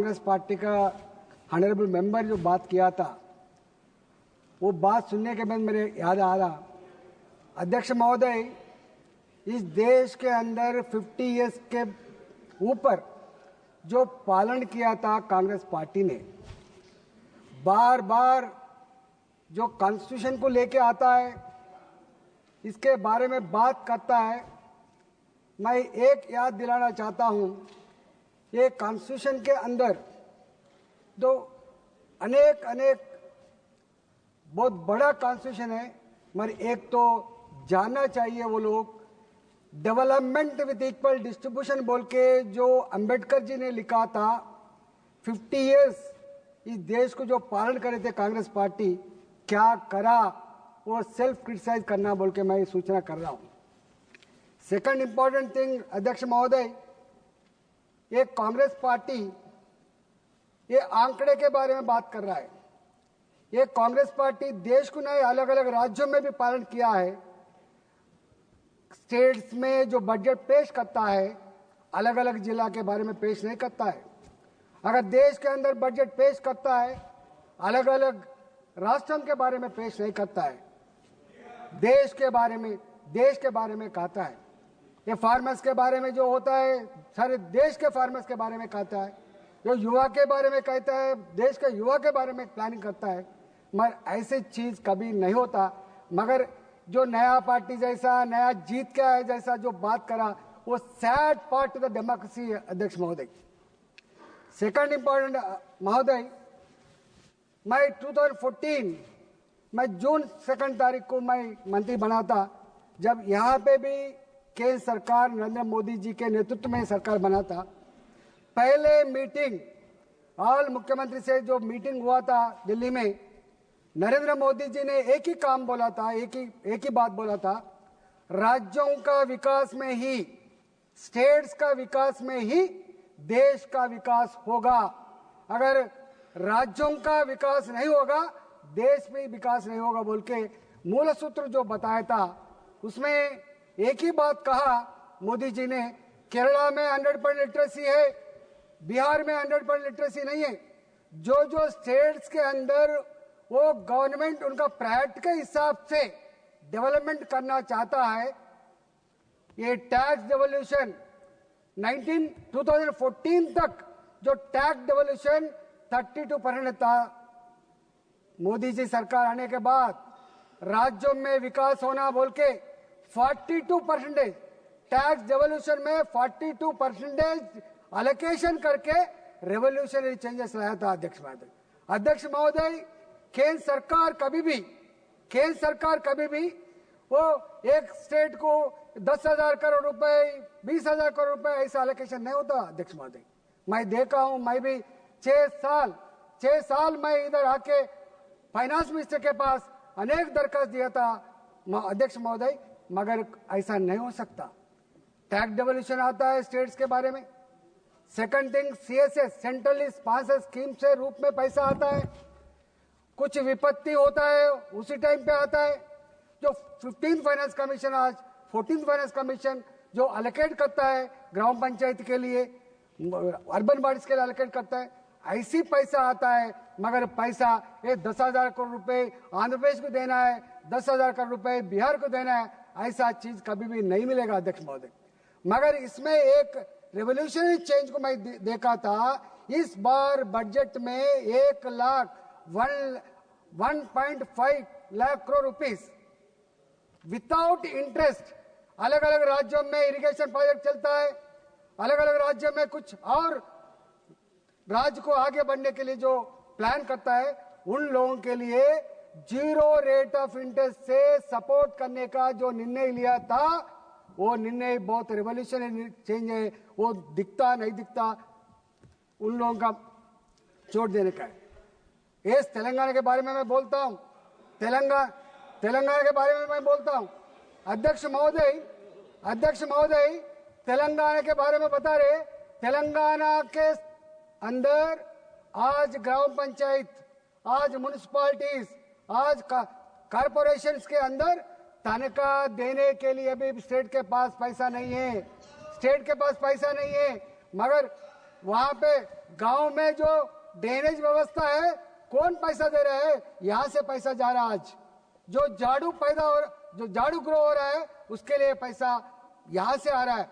Congress party का honourable member जो बात किया था, वो बात सुनने के बाद मेरे याद आ रहा, अध्यक्ष महोदय, इस देश के अंदर 50 इयर्स के ऊपर जो पालन किया था कांग्रेस पार्टी ने, बार बार जो कॉन्स्टिट्यूशन को लेके आता है, इसके बारे में बात करता है। मैं एक याद दिलाना चाहता हूं, ये कॉन्स्टिट्यूशन के अंदर तो अनेक बहुत बड़ा कॉन्स्टिट्यूशन है, मगर एक तो जानना चाहिए वो लोग, डेवलपमेंट विद इक्वल डिस्ट्रीब्यूशन बोल के जो अंबेडकर जी ने लिखा था, 50 इयर्स इस देश को जो पालन करे थे कांग्रेस पार्टी, क्या करा वो सेल्फ क्रिटिसाइज करना बोल के मैं ये सूचना कर रहा हूं। सेकंड इंपॉर्टेंट थिंग, अध्यक्ष महोदय, ये कांग्रेस पार्टी ये आंकड़े के बारे में बात कर रहा है। ये कांग्रेस पार्टी देश को नए अलग अलग राज्यों में भी पालन किया है। स्टेट्स में जो बजट पेश करता है, अलग अलग जिला के बारे में पेश नहीं करता है। अगर देश के अंदर बजट पेश करता है, अलग अलग राष्ट्रों के बारे में पेश नहीं करता है, देश के बारे में कहता है। ये फार्मर्स के बारे में जो होता है, सारे देश के फार्मर्स के बारे में कहता है। जो युवा के बारे में कहता है, देश के युवा के बारे में प्लानिंग करता है। मगर ऐसी चीज कभी नहीं होता। मगर जो नया पार्टी जैसा, नया जीत क्या है जैसा जो बात करा, वो sad part of the democracy है अध्यक्ष महोदय। सेकंड इंपॉर्टेंट महोदय, मैं 2014 मैं जून 2 तारीख को मैं मंत्री बना था, जब यहाँ पे भी केंद्र सरकार नरेंद्र मोदी जी के नेतृत्व में सरकार बना था। पहले मीटिंग ऑल मुख्यमंत्री से जो मीटिंग हुआ था दिल्ली में, नरेंद्र मोदी जी ने एक ही काम बोला था, एक ही बात बोला था, राज्यों का विकास में ही, स्टेट्स का विकास में ही देश का विकास होगा। अगर राज्यों का विकास नहीं होगा, देश में विकास नहीं होगा बोल के मूल सूत्र जो बताया था, उसमें एक ही बात कहा मोदी जी ने, केरला में 100% लिटरेसी है, बिहार में 100% लिटरेसी नहीं है। जो स्टेट्स के अंदर वो गवर्नमेंट उनका प्रायोरिटी के हिसाब से डेवलपमेंट करना चाहता है, ये टैक्स डेवल्यूशन 2014 तक जो टैक्स डेवल्यूशन 32% था, मोदी जी सरकार आने के बाद राज्यों में विकास होना बोल के 42% टैक्स डेवल्यूशन में 42% अलोकेशन करके रेवोल्यूशनरी चेंजेस लाया था अध्यक्ष महोदय। अध्यक्ष महोदय, केंद्र सरकार कभी भी वो एक स्टेट को 10,000 करोड़ रुपए, 20,000 करोड़ रुपए ऐसा अलोकेशन नहीं होता अध्यक्ष महोदय। मैं देखा हूं, मैं भी 6 साल मैं इधर आके फाइनेंस मिनिस्टर के पास अनेक दरखास्त दिया था अध्यक्ष महोदय, मगर ऐसा नहीं हो सकता। टैक्स डेवल्यूशन आता है स्टेट्स के बारे में। Second thing, CSS centrally sponsored scheme से रूप में पैसा आता है, कुछ विपत्ति होता है उसी टाइम पे आता है। जो 15th फाइनेंस कमीशन, आज 14th फाइनेंस कमीशन जो अलोकेट करता है ग्राम पंचायत के लिए, अर्बन बॉडीज के लिए अलोकेट करता है, ऐसी पैसा आता है। मगर पैसा ये 10,000 करोड़ रुपए आंध्र प्रदेश को देना है, 10,000 करोड़ रुपए बिहार को देना है, ऐसा चीज कभी भी नहीं मिलेगा अध्यक्ष महोदय। मगर इसमें एक रेवोल्यूशनरी चेंज को मैं देखा था। इस बार बजट में 1.5 lakh crore rupees without interest, अलग अलग राज्यों में इरिगेशन प्रोजेक्ट चलता है, अलग अलग राज्यों में कुछ और राज्य को आगे बढ़ने के लिए जो प्लान करता है, उन लोगों के लिए 0 रेट ऑफ इंटरेस्ट से सपोर्ट करने का जो निर्णय लिया था, वो निर्णय बहुत रेवोल्यूशनरी चेंज है। वो दिखता नहीं दिखता, उन लोगों का छोड़ देने का है। इस तेलंगाना के बारे में मैं बोलता हूं, तेलंगाना के बारे में मैं बोलता हूं। अध्यक्ष महोदय, तेलंगाना के बारे में बता रहे, तेलंगाना के अंदर आज ग्राम पंचायत, आज म्युनिसिपालिटीज, आज कॉर्पोरेशंस के अंदर तनख्वाह देने के लिए भी स्टेट के पास पैसा नहीं है, मगर वहां पे गांव में जो ड्रेनेज व्यवस्था है कौन पैसा दे रहा है? यहां से पैसा जा रहा है। आज जो झाड़ू ग्रो हो रहा है उसके लिए पैसा यहां से आ रहा है।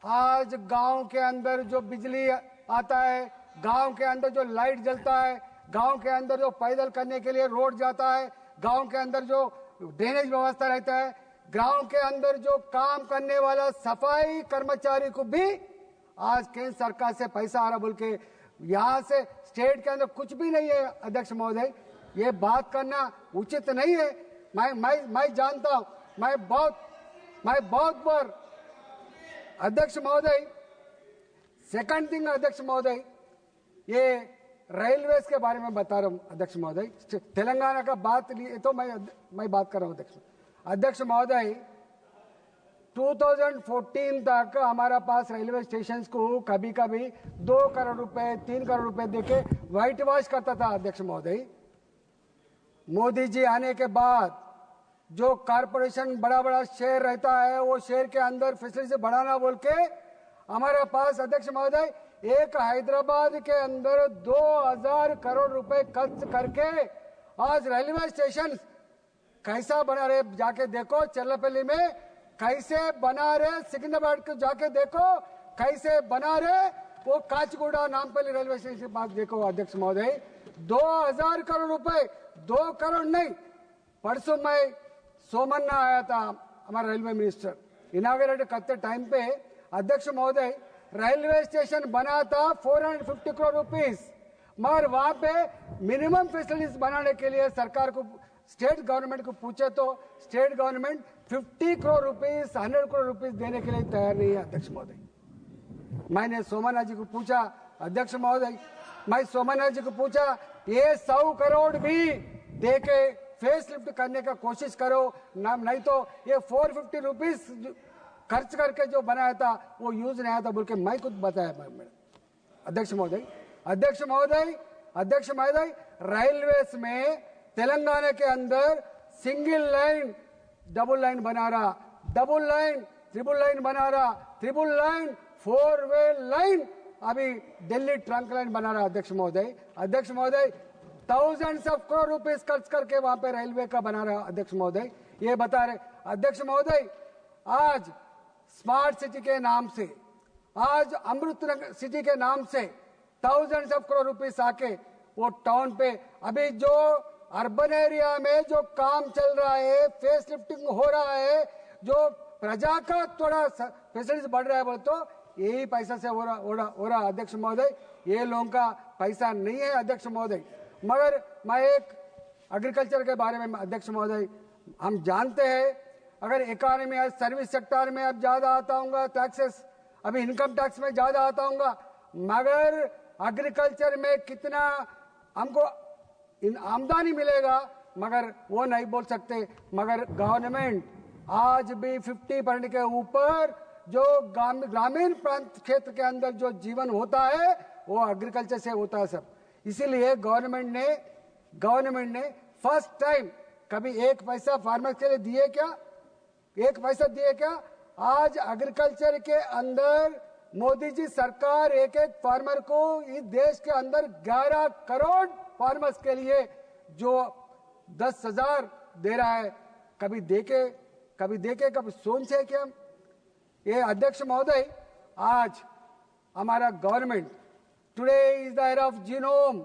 आज गांव के अंदर जो बिजली आता है, गांव के अंदर जो लाइट जलता है, गांव के अंदर जो पैदल करने के लिए रोड जाता है, गांव के अंदर जो ड्रेनेज व्यवस्था रहता है, गांव के अंदर जो काम करने वाला सफाई कर्मचारी को भी आज केंद्र सरकार से पैसा आ रहा बोल के यहां से स्टेट के अंदर कुछ भी नहीं है। अध्यक्ष महोदय, ये बात करना उचित नहीं है। मैं जानता हूं, मैं बहुत बार अध्यक्ष महोदय, सेकंड थिंग अध्यक्ष महोदय, ये रेलवेज के बारे में बता रहा हूं अध्यक्ष महोदय। तेलंगाना का बात लिए तो मैं बात कर रहा हूं अध्यक्ष महोदय। 2014 तक हमारा पास रेलवे स्टेशन को कभी कभी 2 करोड़ रुपए 3 करोड़ रुपए देके व्हाइट वॉश करता था अध्यक्ष महोदय। मोदी जी आने के बाद जो कारपोरेशन बड़ा शेयर रहता है वो शेयर के अंदर फैसिलिटी बढ़ाना बोल के हमारे पास अध्यक्ष महोदय एक हैदराबाद के अंदर 2000 करोड़ रुपए खर्च करके आज रेलवे स्टेशन कैसा बना रहे, जाके देखो चल्लापल्ली में कैसे बना रहे, सिकंदराबाद को जाके देखो कैसे बना रहे, वो काचगुड़ा नामपल्ली रेलवे स्टेशन के पास देखो अध्यक्ष महोदय। 2000 करोड़ रुपए, 2 करोड़ नहीं। परसों मैं सोमन्ना आया था, हमारा रेलवे मिनिस्टर इनाग्रेट करते टाइम पे अध्यक्ष महोदय रेलवे स्टेशन बना था 450 करोड़ रुपीस, मगर वहां पे मिनिमम फैसिलिटीज बनाने के लिए सरकार को स्टेट गवर्नमेंट को पूछे तो state government 50 crore rupees 100 crore rupees देने के लिए तैयार नहीं है अध्यक्ष महोदय। मैंने सोमन्ना जी को पूछा अध्यक्ष महोदय, मैं सोमन्ना जी को पूछा ये 100 करोड़ भी देके फेस लिफ्ट करने का कोशिश करो ना, नहीं तो ये 450 रुपीस खर्च करके जो बनाया था वो यूज नहीं आया था बोल के मैं खुद बताया अध्यक्ष महोदय। अध्यक्ष महोदय रेलवेज में तेलंगाना के अंदर सिंगल लाइन डबल लाइन बना रहा, डबल लाइन ट्रिपल लाइन बना रहा, ट्रिपल लाइन 4 वे लाइन अभी दिल्ली ट्रंक लाइन बना रहा अध्यक्ष महोदय। थाउजेंड्स ऑफ करोड़ रुपीस खर्च करके वहां पे रेलवे का बना रहा अध्यक्ष महोदय। ये बता रहे अध्यक्ष महोदय, आज स्मार्ट सिटी के नाम से, आज अमृत सिटी के नाम से थाउजेंड्स ऑफ करोड़ रुपीस आके वो टाउन पे अभी जो अर्बन एरिया में जो काम चल रहा है, फेस लिफ्टिंग हो रहा है, जो प्रजा का थोड़ा फैसिलिटीज बढ़ रहा है बोल तो यही पैसा से हो रहा अध्यक्ष महोदय। ये लोगों का पैसा नहीं है अध्यक्ष महोदय। मगर मैं एक एग्रीकल्चर के बारे में अध्यक्ष महोदय, हम जानते हैं अगर इकोनॉमी आज सर्विस सेक्टर में अब ज्यादा आता होगा टैक्सेस, अभी इनकम टैक्स में ज्यादा आता होगा, मगर एग्रीकल्चर में कितना हमको आमदनी मिलेगा मगर वो नहीं बोल सकते। मगर गवर्नमेंट आज भी 50% के ऊपर जो ग्रामीण प्रांत क्षेत्र के अंदर जो जीवन होता है वो एग्रीकल्चर से होता है सब। इसीलिए गवर्नमेंट ने फर्स्ट टाइम कभी 1 पैसा फार्मर्स के लिए दिए क्या? 1 पैसा दिए क्या? आज एग्रीकल्चर के अंदर मोदी जी सरकार एक फार्मर को इस देश के अंदर 11 करोड़ फार्मर्स के लिए जो 10,000 दे रहा है, कभी देखे कभी सोचे क्या? ये अध्यक्ष महोदय, आज हमारा government today is the era of genome,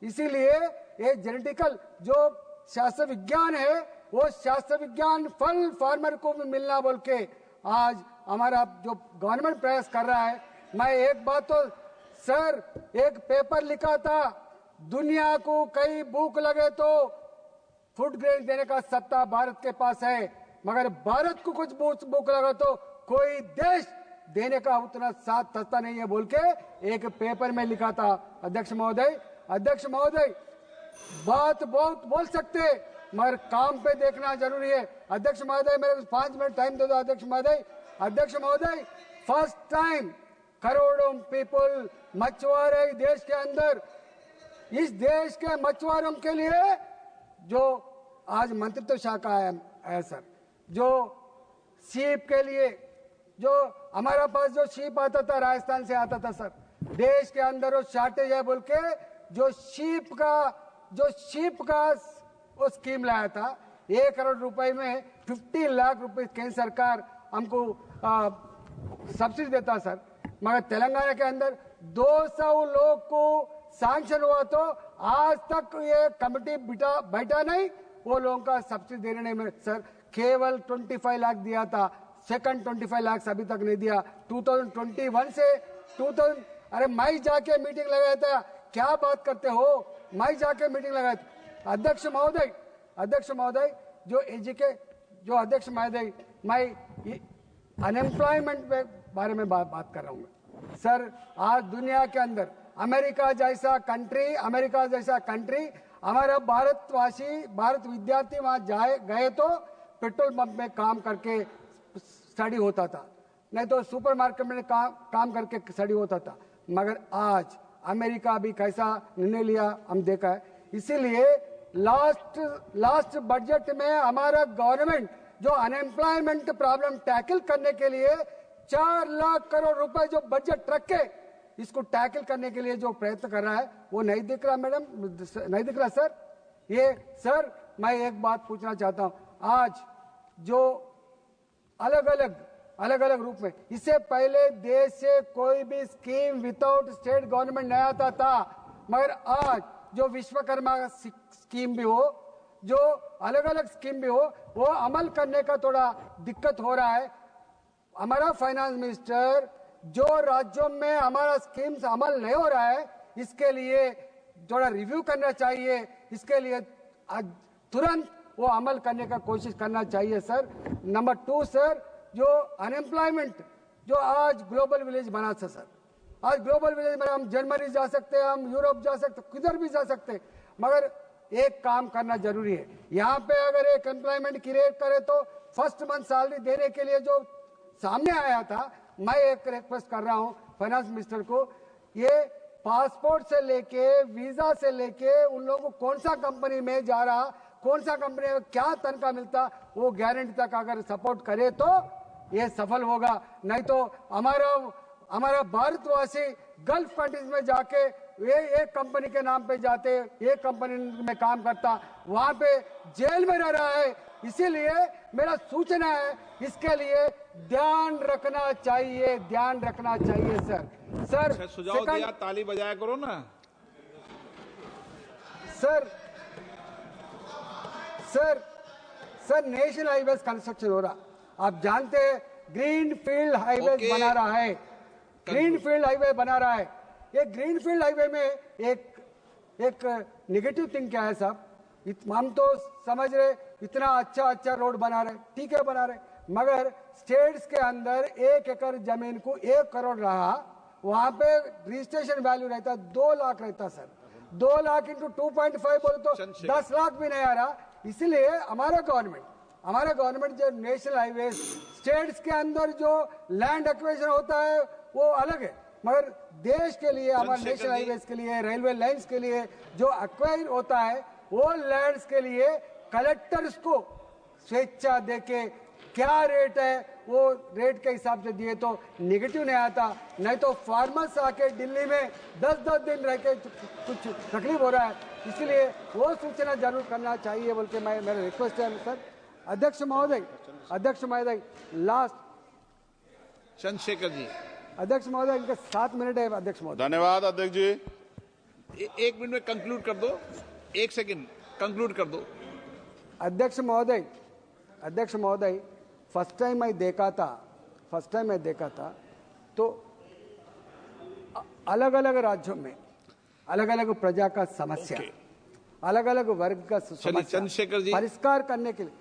इसीलिए ये जेनेटिकल जो शास्त्र विज्ञान है वो शास्त्र विज्ञान फल फार्मर को भी मिलना बोल के आज हमारा जो गवर्नमेंट प्रयास कर रहा है। मैं एक बात तो सर, एक पेपर लिखा था, दुनिया को कई भूख लगे तो फूड ग्रेन देने का सत्ता भारत के पास है, मगर भारत को कुछ भूख लगे तो कोई देश देने का उतना साथ सत्ता नहीं है बोल के एक पेपर में लिखा था अध्यक्ष महोदय। बात बहुत बोल सकते मगर काम पे देखना जरूरी है। अध्यक्ष महोदय, मेरे को 5 मिनट टाइम दे दो अध्यक्ष महोदय। फर्स्ट टाइम करोड़ों पीपल मछुआरे देश के अंदर, इस देश के मछुआरों के लिए जो आज मंत्रित्व शाखा है सर, जो सीप के लिए जो हमारा पास जो शीप आता था राजस्थान से आता था सर, देश के अंदर वो शॉर्टेज है बोल के जो शीप का वो स्कीम लाया था, 1 करोड़ रुपए में 50 लाख रुपए केंद्र सरकार हमको सब्सिडी देता सर, मगर तेलंगाना के अंदर 200 लोग को सैंक्शन हुआ तो आज तक ये कमेटी बैठा नहीं, वो लोगों का सब्सिडी देने में सर केवल 25 लाख दिया था, सेकंड 25 लाख अभी तक नहीं दिया। 2021 से 2000 अरे मैं जाके मीटिंग लगाया था, क्या बात करते हो, मैं जाके मीटिंग लगाया था। अध्यक्ष महोदय जो अध्यक्ष महोदय मैं अनएम्प्लॉयमेंट के बारे में बात कर रहा हूँ सर। आज दुनिया के अंदर अमेरिका जैसा कंट्री हमारा भारत विद्यार्थी वहां गए तो पेट्रोल पंप में काम करके स्टडी होता था, नहीं तो सुपरमार्केट में काम करके स्टडी होता था, मगर आज अमेरिका भी कैसा निर्णय लिया हम देखा है। इसीलिए लास्ट बजट में हमारा गवर्नमेंट जो अनएम्प्लॉयमेंट प्रॉब्लम टैकल करने के लिए 4 लाख करोड़ रुपए जो बजट रखे, इसको टैकल करने के लिए जो प्रयत्न कर रहा है वो नहीं दिख रहा मैडम, नहीं दिख रहा सर। ये सर मैं एक बात पूछना चाहता हूं, आज जो अलग अलग रूप में, इससे पहले देश से कोई भी स्कीम विदाउट स्टेट गवर्नमेंट नहीं आता था, मगर आज जो विश्वकर्मा स्कीम भी हो, जो अलग अलग स्कीम भी हो, वो अमल करने का थोड़ा दिक्कत हो रहा है। हमारा फाइनेंस मिनिस्टर जो राज्यों में हमारा स्कीम्स अमल नहीं हो रहा है, इसके लिए थोड़ा रिव्यू करना चाहिए, इसके लिए तुरंत वो अमल करने का कोशिश करना चाहिए सर। नंबर 2 सर, जो अनएम्प्लॉयमेंट जो आज ग्लोबल विलेज बना था सर, आज ग्लोबल विलेज में हम जर्मनी जा सकते हैं, हम यूरोप जा सकते, किधर भी जा सकते, मगर एक काम करना जरूरी है। यहाँ पे अगर एक एम्प्लॉयमेंट क्रिएट करे तो फर्स्ट मंथ सैलरी देने के लिए जो सामने आया था, मैं एक रिक्वेस्ट कर रहा हूँ फाइनेंस मिनिस्टर को, ये पासपोर्ट से लेके वीजा से लेके उन लोगों को कौन सा कंपनी में जा रहा, कौन सा कंपनी में क्या तनख्वाह मिलता, वो गारंटी तक अगर सपोर्ट करे तो ये सफल होगा। नहीं तो हमारा भारतवासी गल्फ कंट्रीज में जाके एक कंपनी के नाम पे जाते, एक कंपनी में काम करता, वहां पे जेल में रह रहा है। इसीलिए मेरा सूचना है, इसके लिए ध्यान रखना चाहिए सर। सुझाव दिया, ताली बजाया करो ना सर नेशनल हाईवे कंस्ट्रक्शन हो रहा, आप जानते हैं ग्रीन फील्ड हाईवे बना रहा है, ग्रीनफील्ड हाईवे बना रहा है। ये ग्रीनफील्ड हाईवे में एक नेगेटिव थिंग क्या है साहब, हम तो समझ रहे इतना अच्छा रोड बना रहे, ठीक है बना रहे, मगर स्टेट्स के अंदर 1 एकड़ जमीन को 1 करोड़ रहा, वहां पे रजिस्ट्रेशन वैल्यू रहता 2 लाख रहता सर, 2 लाख इंटू 2.5 बोले तो 10 लाख भी नहीं आ रहा। इसलिए हमारा गवर्नमेंट जो नेशनल हाईवे स्टेट्स के अंदर जो लैंड एक्विजिशन होता है वो अलग है, मगर देश के लिए हमारे नेशनल हाईवेज के लिए, रेलवे लाइंस के लिए जो एक्वायर होता है, वो लैंड्स के लिए कलेक्टर्स को स्वेच्छा देके क्या रेट है वो रेट के हिसाब से दिए तो नेगेटिव नहीं आता, नहीं तो फार्मर्स आके दिल्ली में 10-10 दिन रह के कुछ तकलीफ हो रहा है। इसलिए वो सूचना जरूर करना चाहिए बोल के मेरा रिक्वेस्ट है सर। अध्यक्ष महोदय लास्ट चंद्रशेखर जी, अध्यक्ष महोदय इनके 7 मिनट है। अध्यक्ष महोदय धन्यवाद। अध्यक्ष जी 1 मिनट में कंक्लूड कर दो, 1 सेकंड कंक्लूड कर दो। अध्यक्ष महोदय फर्स्ट टाइम मैं देखा था तो अलग अलग राज्यों में अलग अलग प्रजा का समस्या, अलग अलग वर्ग का समस्या चंद्रशेखर जी परिष्कार करने के लिए